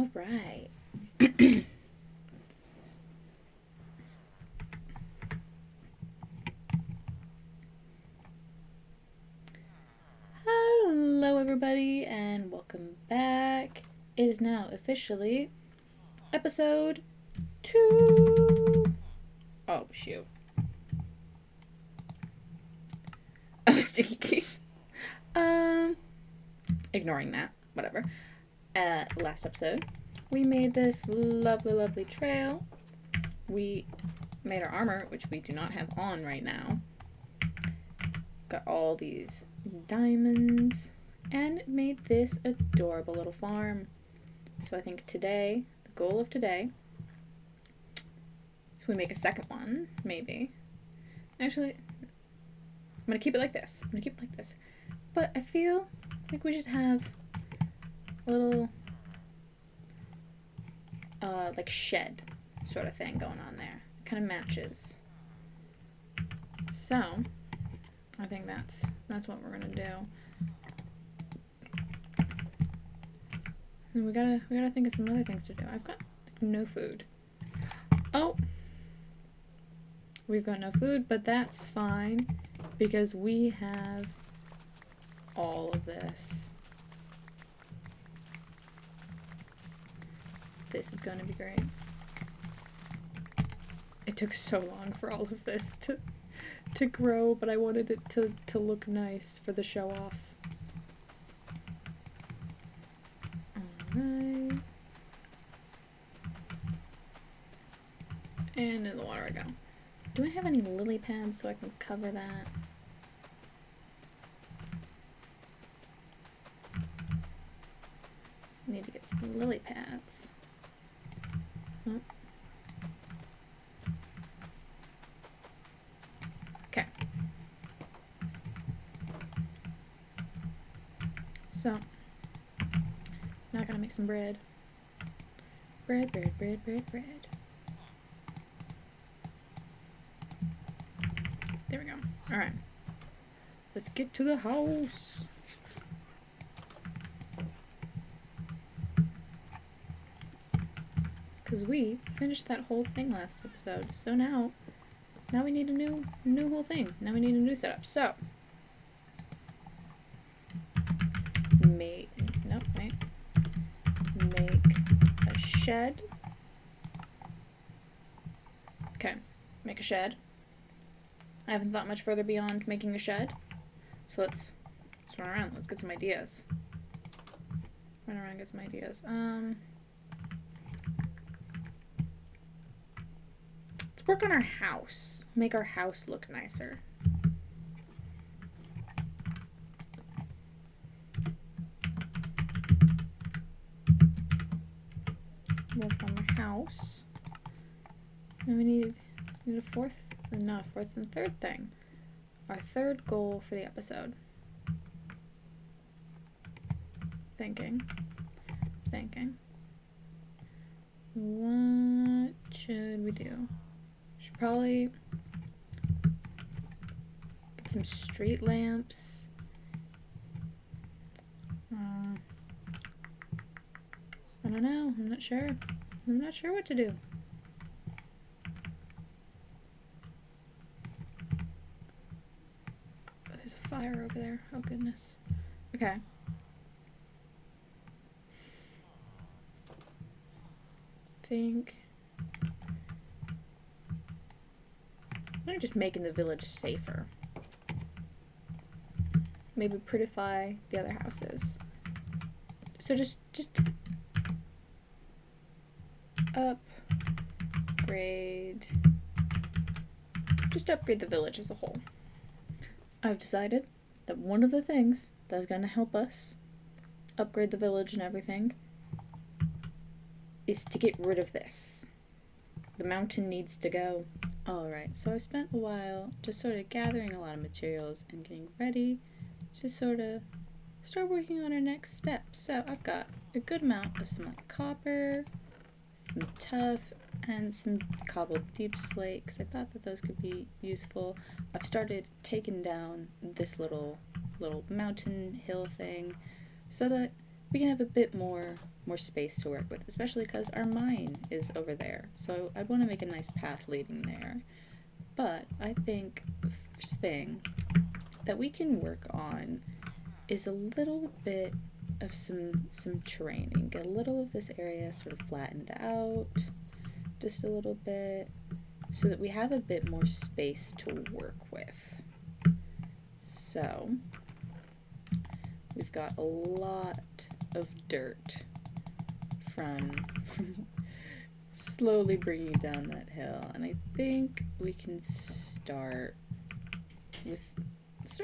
All right. Hello, everybody, and welcome back. It is now officially episode 2. Oh, shoot. Oh, sticky keys. Ignoring that. Whatever. Last episode, we made this lovely trail. We made our armor, which we do not have on right now. Got all these diamonds and made this adorable little farm. So I think today, the goal of today, is we make a second one, maybe. Actually, I'm gonna keep it like this. But I feel like we should have a little, like shed sort of thing going on there. It kind of matches. So, I think that's what we're gonna do. And we gotta think of some other things to do. I've got no food. Oh, we've got no food, but that's fine because we have all of this. This is going to be great. It took so long for all of this to grow, but I wanted it to look nice for the show off. Alright. And in the water I go. Do I have any lily pads so I can cover that? I need to get some lily pads. Oh. Okay. So, now I gotta make some bread. Bread. There we go. Alright. Let's get to the house. Because we finished that whole thing last episode. So now we need a new whole thing. Now we need a new setup. So, make a shed. Okay, make a shed. I haven't thought much further beyond making a shed. So let's run around. Let's get some ideas. Get some ideas. Let's work on our house. Make our house look nicer. Work on the house. And we need a fourth and third thing. Our third goal for the episode. Thinking. What should we do? Should probably get some street lamps. I don't know. I'm not sure what to do. There's a fire over there. Oh, goodness. Okay. I'm just making the village safer. Maybe prettify the other houses. So just upgrade the village as a whole. I've decided that one of the things that's going to help us upgrade the village and everything is to get rid of this. The mountain needs to go. Alright, so I spent a while just sort of gathering a lot of materials and getting ready to sort of start working on our next step. So I've got a good amount of some copper, some tuff, and some cobbled deep slate because I thought that those could be useful. I've started taking down this little mountain hill thing so that we can have a bit more space to work with, especially because our mine is over there. So I'd want to make a nice path leading there. But I think the first thing that we can work on is a little bit of some terrain. Get a little of this area sort of flattened out just a little bit so that we have a bit more space to work with. So we've got a lot of dirt from slowly bringing down that hill, and I think we can start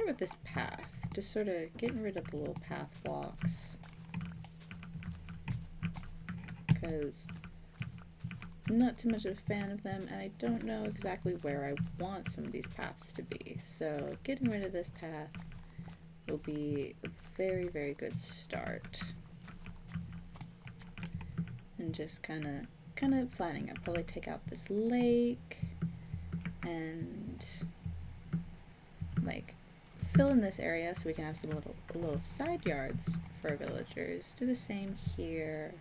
with this path, just sort of getting rid of the little path blocks, because I'm not too much of a fan of them, and I don't know exactly where I want some of these paths to be. So getting rid of this path will be a very, very good start. And just kind of flattening. I'll probably take out this lake and like fill in this area so we can have some little side yards for our villagers. Do the same here,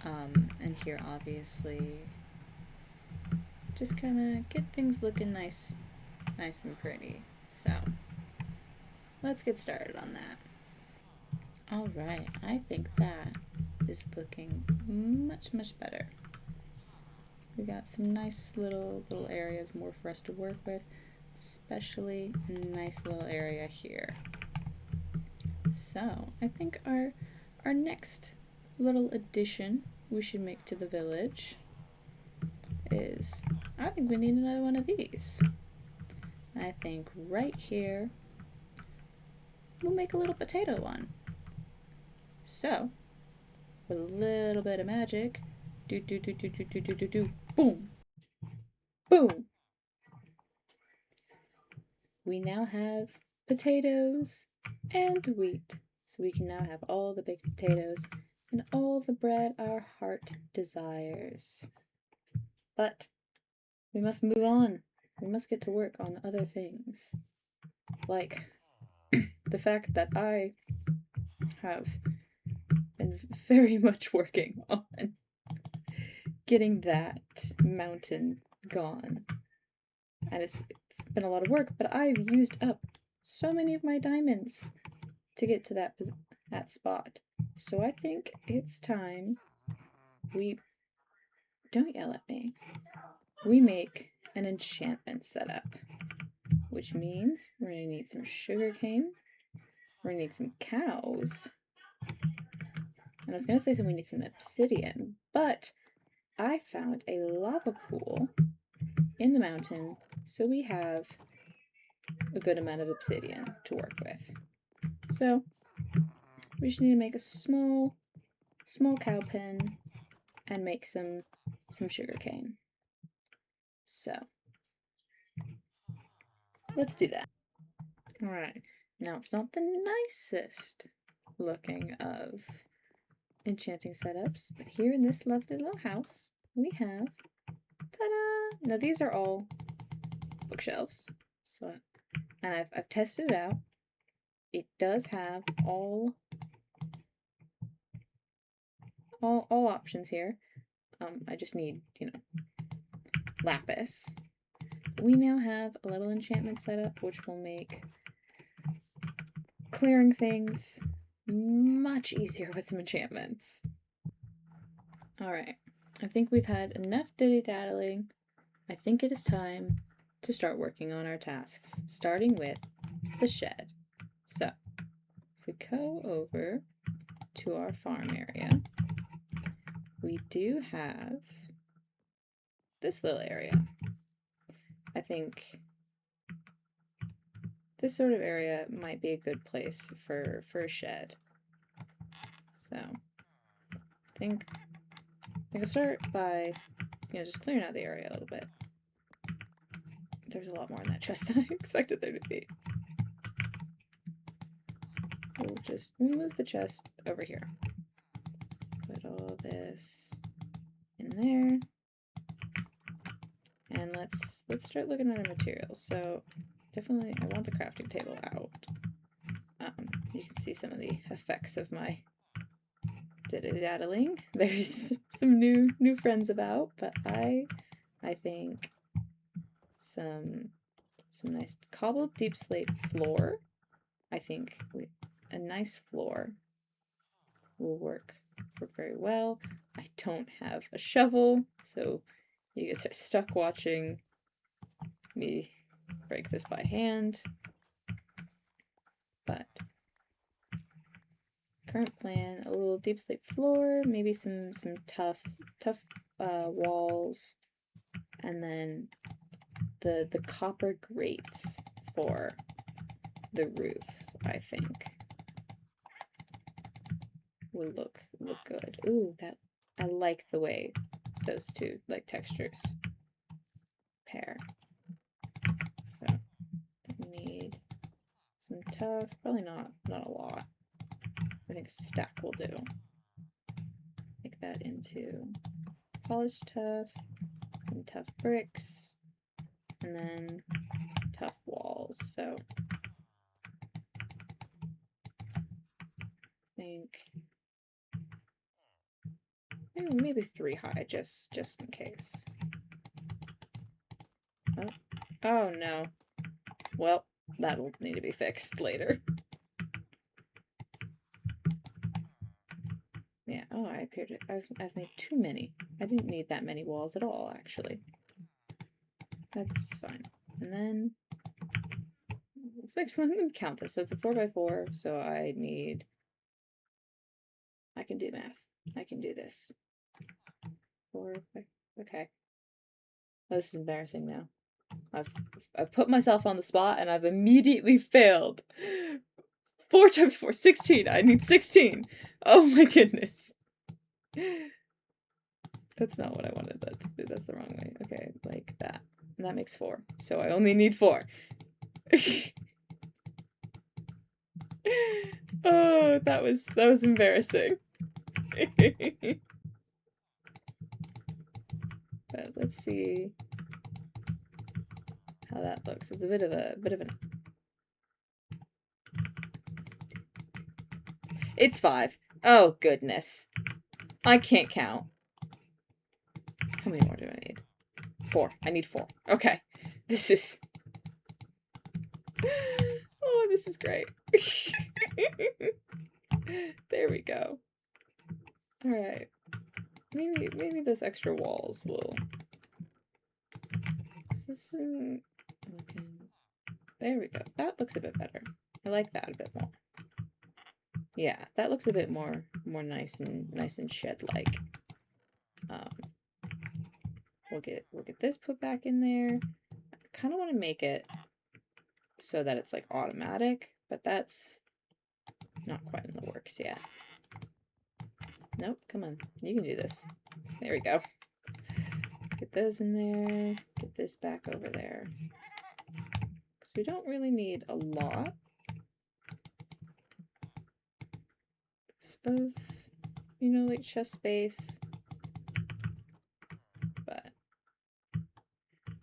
and here obviously. Just kind of get things looking nice and pretty. So let's get started on that. All right, I think that is looking much better. We got some nice little areas more for us to work with, especially a nice little area here. So I think our next little addition we should make to the village is, I think we need another one of these. I think right here we'll make a little potato one. So with a little bit of magic, boom, boom. We now have potatoes and wheat. So we can now have all the baked potatoes and all the bread our heart desires. But we must move on. We must get to work on other things. Like the fact that I have been very much working on getting that mountain gone. And it's been a lot of work, but I've used up so many of my diamonds to get to that spot. So I think it's time we... Don't yell at me. We make an enchantment setup, which means we're going to need some sugarcane, we're going to need some cows, and I was going to say we need some obsidian, but I found a lava pool in the mountain, so we have a good amount of obsidian to work with. So we just need to make a small cow pen and make some sugarcane. So let's do that. All right. Now it's not the nicest looking of enchanting setups, but here in this lovely little house we have, ta-da! Now these are all bookshelves. So, and I've tested it out. It does have all options here. I just need, lapis. We now have a little enchantment setup, which will make clearing things much easier with some enchantments. Alright, I think we've had enough dilly-daddling. I think it is time to start working on our tasks, starting with the shed. So, if we go over to our farm area, we do have this little area. I think this sort of area might be a good place for a shed. So I think I'll start by just clearing out the area a little bit. There's a lot more in that chest than I expected there to be. We'll just move the chest over here. Put all this in there. And let's start looking at our materials. So definitely I want the crafting table out. You can see some of the effects of my diddly-daddling. There's some new friends about, but I think some nice cobbled deep slate floor. I think a nice floor will work very well. I don't have a shovel, so you guys are stuck watching me break this by hand. But current plan, a little deep slate floor, maybe some tough walls, and then the copper grates for the roof, I think will look good. Ooh, that I like the way those two like textures pair. So we need some tough, probably not a lot. I think a stack will do. Make that into polished tough, and tough bricks, and then tough walls. So I think maybe 3 high, just in case. Oh no. Well, that will need to be fixed later. Yeah, oh, I appeared to, I've made too many. I didn't need that many walls at all, actually. That's fine. And then, let me count this. So it's a 4x4, so I can do math. I can do this. 4, okay. This is embarrassing now. I've put myself on the spot and I've immediately failed. 4 times 4, 16. I need 16. Oh my goodness. That's not what I wanted that to do. That's the wrong way. Okay, like that. And that makes 4. So I only need 4. Oh, that was embarrassing. But let's see how that looks. It's a bit of an. It's 5. Oh goodness. I can't count. How many more do I need? 4. I need 4. Okay. This is. Oh, this is great. There we go. All right. Maybe those extra walls will. There we go. That looks a bit better. I like that a bit more. Yeah, that looks a bit more nice and shed-like. We'll get this put back in there. I kind of want to make it so that it's like automatic, but that's not quite in the works yet. Nope, come on, you can do this. There we go. Get those in there. Get this back over there. Because we don't really need a lot of, like chest space. But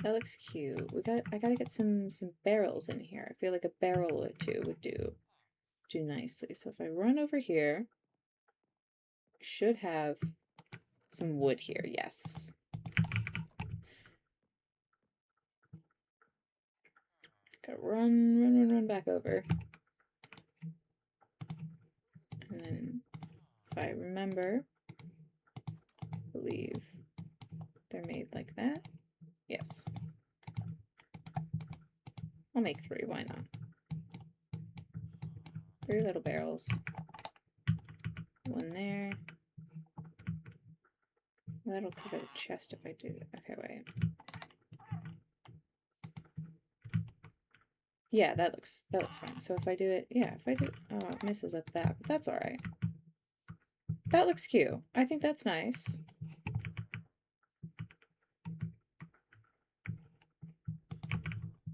that looks cute. I gotta get some barrels in here. I feel like a barrel or two would do nicely. So if I run over here, should have some wood here. Yes. Gotta run back over. And then if I remember, I believe they're made like that. Yes. I'll make 3, why not? 3 little barrels. 1 there. That'll cover the chest if I do it. Okay, wait. Yeah, that looks fine. So if I do it, oh, it messes up that, but that's alright. That looks cute. I think that's nice.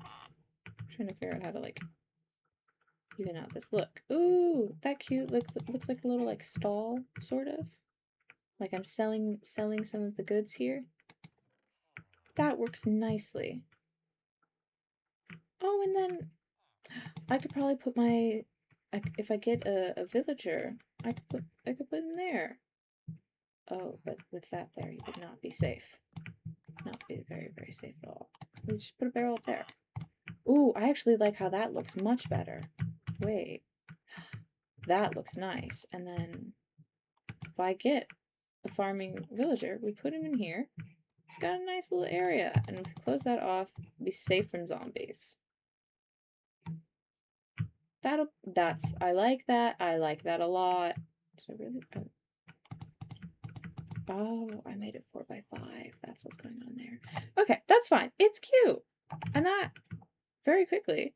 I'm trying to figure out how to like even out this look. Ooh, that cute. Looks like a little like stall, sort of. Like I'm selling some of the goods here. That works nicely. Oh, and then I could probably put if I get a villager, I could put him there. Oh, but with that there, he would not be safe. Not be very, very safe at all. We just put a barrel up there. Ooh, I actually like how that looks much better. Wait. That looks nice. And then if I get a farming villager, we put him in here. He's got a nice little area. And if we close that off, be safe from zombies. I like that. I like that a lot. Did I really? Oh, I made it 4x5. That's what's going on there. Okay, that's fine. It's cute. And that very quickly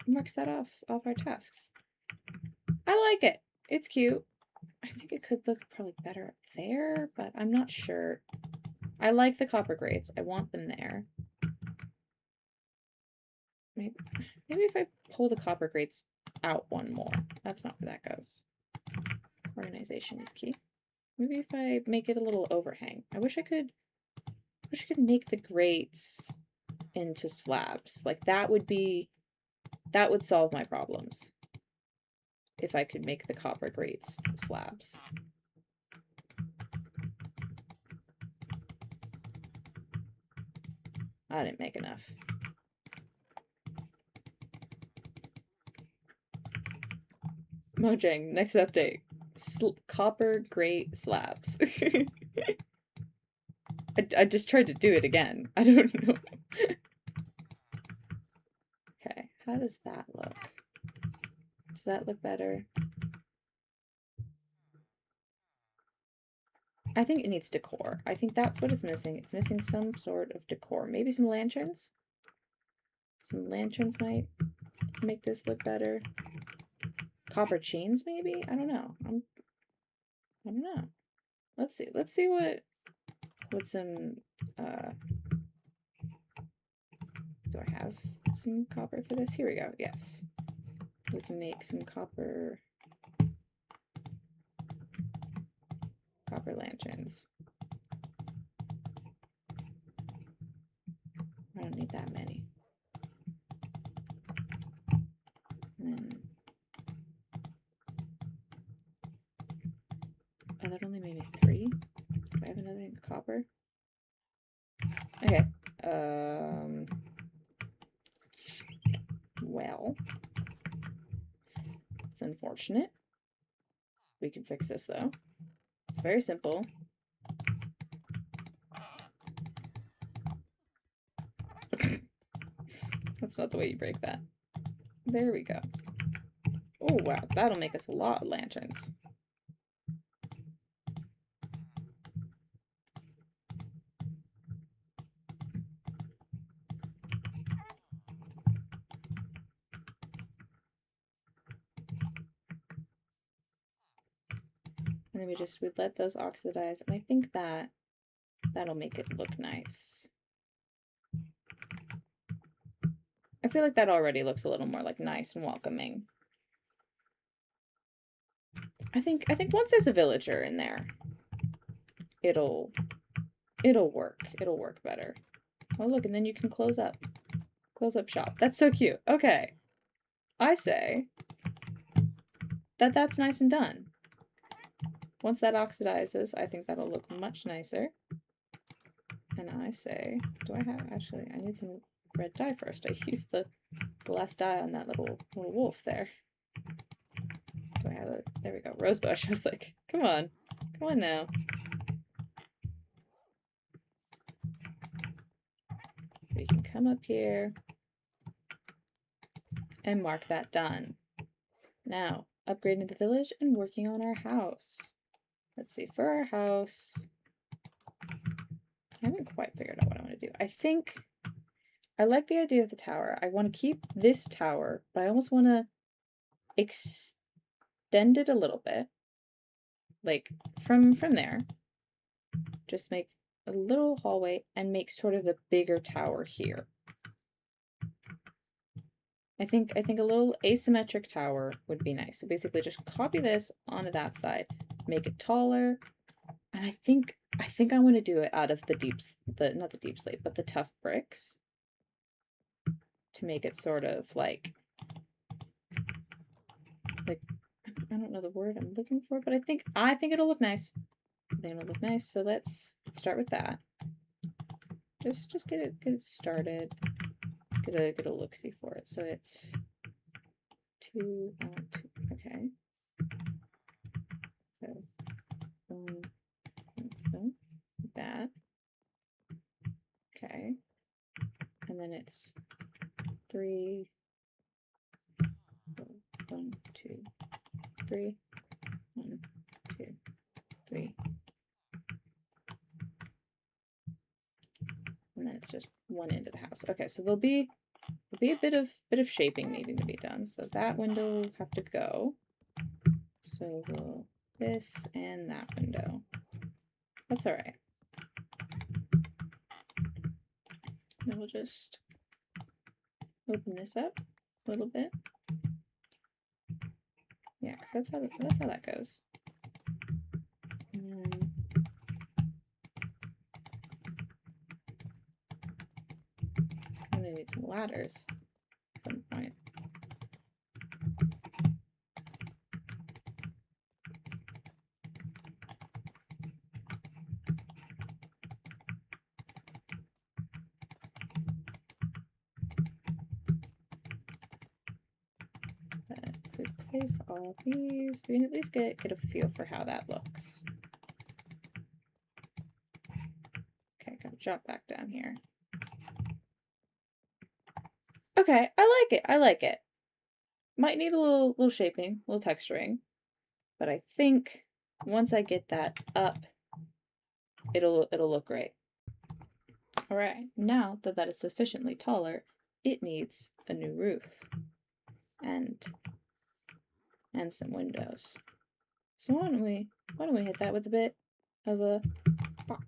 marks that off our tasks. I like it. It's cute. I think it could look probably better up there, but I'm not sure. I like the copper grates. I want them there. Maybe if I pull the copper grates out one more. That's not where that goes. Organization is key. Maybe if I make it a little overhang. I wish I could make the grates into slabs. Like that would solve my problems. If I could make the copper grates slabs. I didn't make enough. Mojang, next update. Copper grate slabs. I just tried to do it again. I don't know. Okay, how does that look? Does that look better? I think it needs decor. I think that's what it's missing. It's missing some sort of decor. Maybe some lanterns? Some lanterns might make this look better. Copper chains, maybe? I don't know. I don't know. Let's see. Let's see what some do I have some copper for this? Here we go. Yes. We can make some copper lanterns. I don't need that many. And then, oh, that only made me 3. Do I have another thing of copper? Okay. Well, it's unfortunate. We can fix this though. It's very simple. That's not the way you break that. There we go. Oh, wow. That'll make us a lot of lanterns. And then we'd let those oxidize. And I think that'll make it look nice. I feel like that already looks a little more like nice and welcoming. I think once there's a villager in there, it'll work. It'll work better. Oh, look, and then you can close up shop. That's so cute. Okay. I say that's nice and done. Once that oxidizes, I think that'll look much nicer. And I say, actually, I need some red dye first. I used the last dye on that little wolf there. Do I have it? There we go. Rosebush. I was like, come on now. We can come up here and mark that done. Now, upgrading the village and working on our house. Let's see, for our house, I haven't quite figured out what I want to do. I think I like the idea of the tower. I want to keep this tower, but I almost want to extend it a little bit. Like from there. Just make a little hallway and make sort of the bigger tower here. I think a little asymmetric tower would be nice. So basically just copy this onto that side, make it taller. And I think I want to do it out of not the deep slate, but the tough bricks. To make it sort of like don't know the word I'm looking for, but I think it'll look nice. I think it'll look nice. So let's start with that. Just get it started. Get a look-see for it. So it's 2, 2. Okay. So boom, boom, that. Okay. And then it's 3, 1, 2, 3, 1, 2, 3. And then it's just one end of the house. Okay, so there'll be a bit of shaping needing to be done. So that window will have to go. So we'll this and that window. That's all right. Then we'll just open this up a little bit. Yeah, because that's how that goes. And I'm gonna need some ladders at some point. But if we place all these, we can at least get a feel for how that looks. Okay, gotta drop back down here. Okay, I like it. I like it. Might need a little shaping, a little texturing, but I think once I get that up, it'll look great. All right, now that is sufficiently taller, it needs a new roof and some windows. So why don't we hit that with a bit of a pop.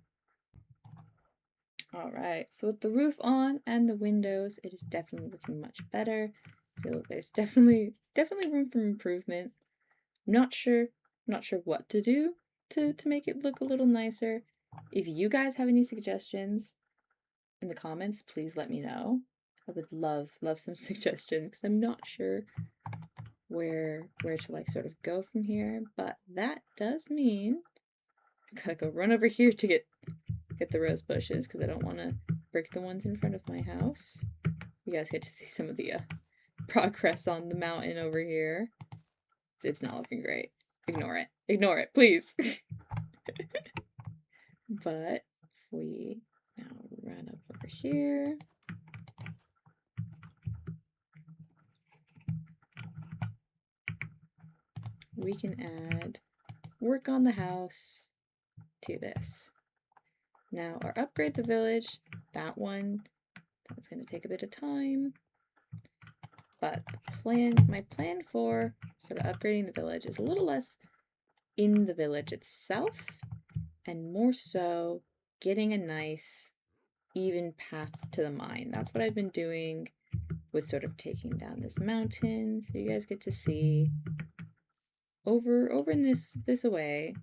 All right, so with the roof on and the windows, it is definitely looking much better. I feel like there's definitely room for improvement. Not sure what to do to make it look a little nicer. If you guys have any suggestions in the comments, please let me know. I would love some suggestions because I'm not sure where to like sort of go from here, but that does mean I gotta go run over here to get the rose bushes because I don't want to break the ones in front of my house. You guys get to see some of the progress on the mountain over here. It's not looking great. Ignore it, please. But if we now run up over here, we can add work on the house to this. Now our upgrade the village, that's going to take a bit of time. But my plan for sort of upgrading the village is a little less in the village itself and more so getting a nice even path to the mine. That's what I've been doing with sort of taking down this mountain. So you guys get to see over in this away,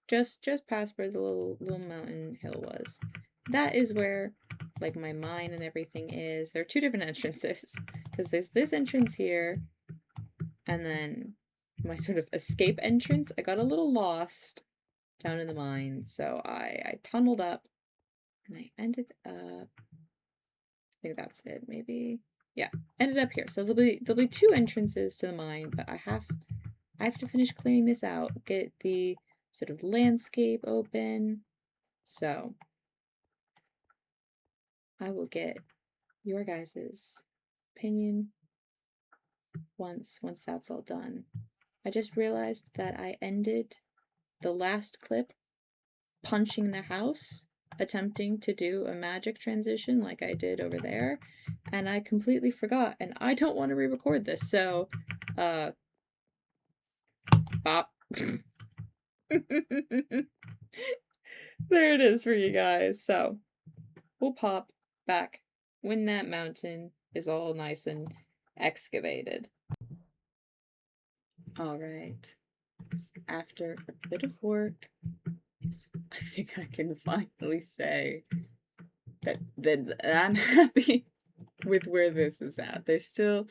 just past where the little mountain hill was. That is where like my mine and everything is. There are two different entrances because there's this entrance here and then my sort of escape entrance. I got a little lost down in the mine, so I tunneled up and I ended up, I think that's it, maybe. Yeah, ended up here. So there'll be two entrances to the mine, but I have to finish clearing this out, get the sort of landscape open. So I will get your guys's opinion once that's all done. I just realized that I ended the last clip punching the house, attempting to do a magic transition like I did over there, and I completely forgot, and I don't want to re-record this, so bop. There it is for you guys. So we'll pop back when that mountain is all nice and excavated. All right. After a bit of work, I think I can finally say that I'm happy with where this is at. There's still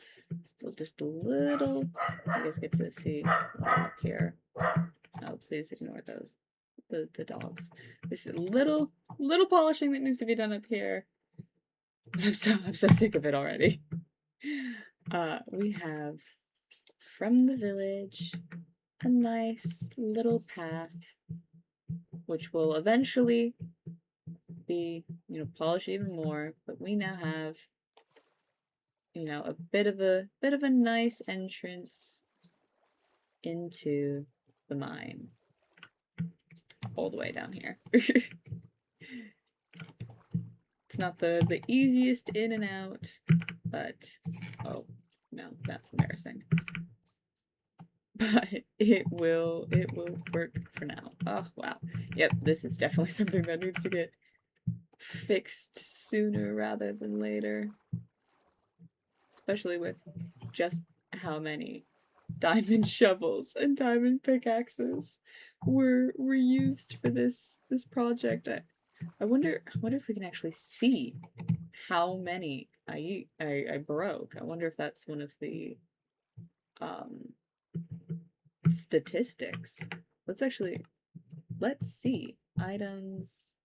just a little, you guys get to see up here. Oh, please ignore those, the dogs. There's a little polishing that needs to be done up here. But I'm so sick of it already. We have from the village a nice little path, which will eventually be, polished even more, but we now have, a bit of a nice entrance into the mine. All the way down here. It's not the easiest in and out, but oh no, that's embarrassing. But it will work for now. Oh wow. Yep, this is definitely something that needs to get fixed sooner rather than later. Especially with just how many diamond shovels and diamond pickaxes were used for this project. I wonder if we can actually see how many I broke. I wonder if that's one of the statistics. Let's see. Items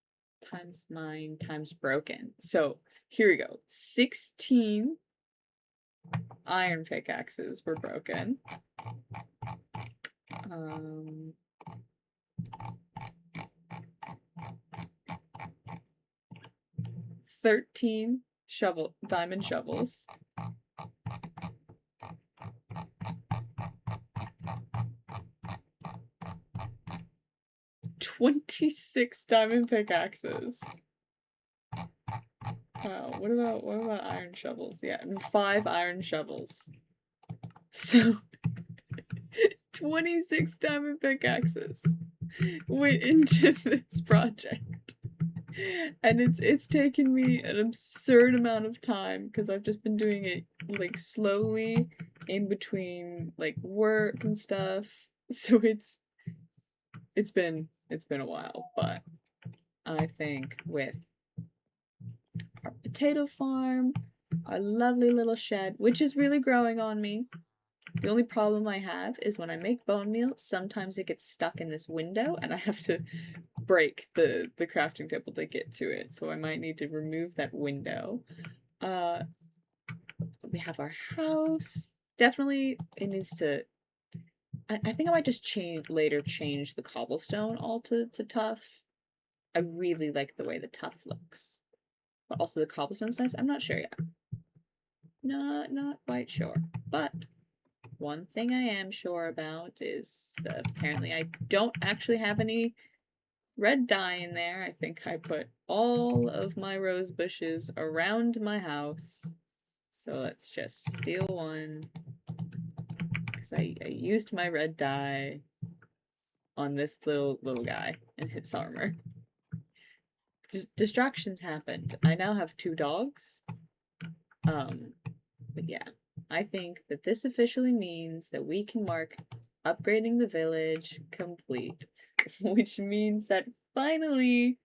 times mine times broken. So here we go. 16 iron pickaxes were broken. 13 diamond shovels. 26 diamond pickaxes. Wow, what about iron shovels? Yeah, and 5 iron shovels. So 26 diamond pickaxes went into this project. And it's taken me an absurd amount of time because I've just been doing it like slowly in between like work and stuff. So it's been a while, but I think with our potato farm, our lovely little shed, which is really growing on me. The only problem I have is when I make bone meal, sometimes it gets stuck in this window and I have to break the crafting table to get to it. So I might need to remove that window. We have our house. Definitely it needs to, I think I might just change the cobblestone all to tough. I really like the way the tough looks. But also the cobblestone's nice. I'm not sure yet. Not quite sure. But one thing I am sure about is apparently I don't actually have any red dye in there. I think I put all of my rose bushes around my house. So let's just steal one. Because I used my red dye on this little guy and his armor. Distractions happened. I now have 2 dogs. But yeah, I think that this officially means that we can mark upgrading the village complete, which means that finally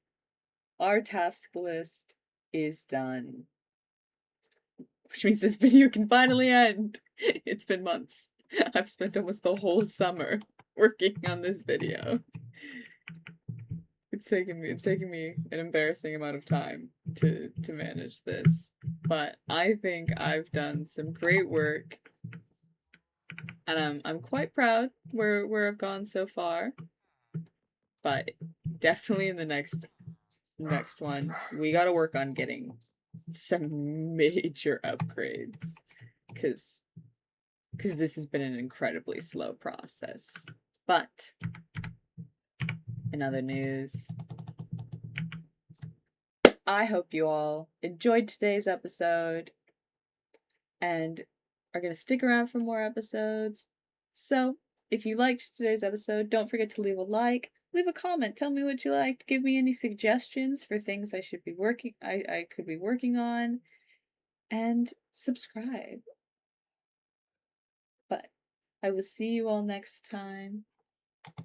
our task list is done. Which means this video can finally end. It's been months. I've spent almost the whole summer working on this video. It's taken me an embarrassing amount of time to manage this, but I think I've done some great work, and I'm quite proud where I've gone so far. But definitely in the next one, we got to work on getting some major upgrades, because this has been an incredibly slow process. But in other news, I hope you all enjoyed today's episode and are going to stick around for more episodes. So, if you liked today's episode, don't forget to leave a like, leave a comment, tell me what you liked, give me any suggestions for things I could be working on, and subscribe. But I will see you all next time.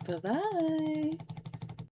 Bye-bye!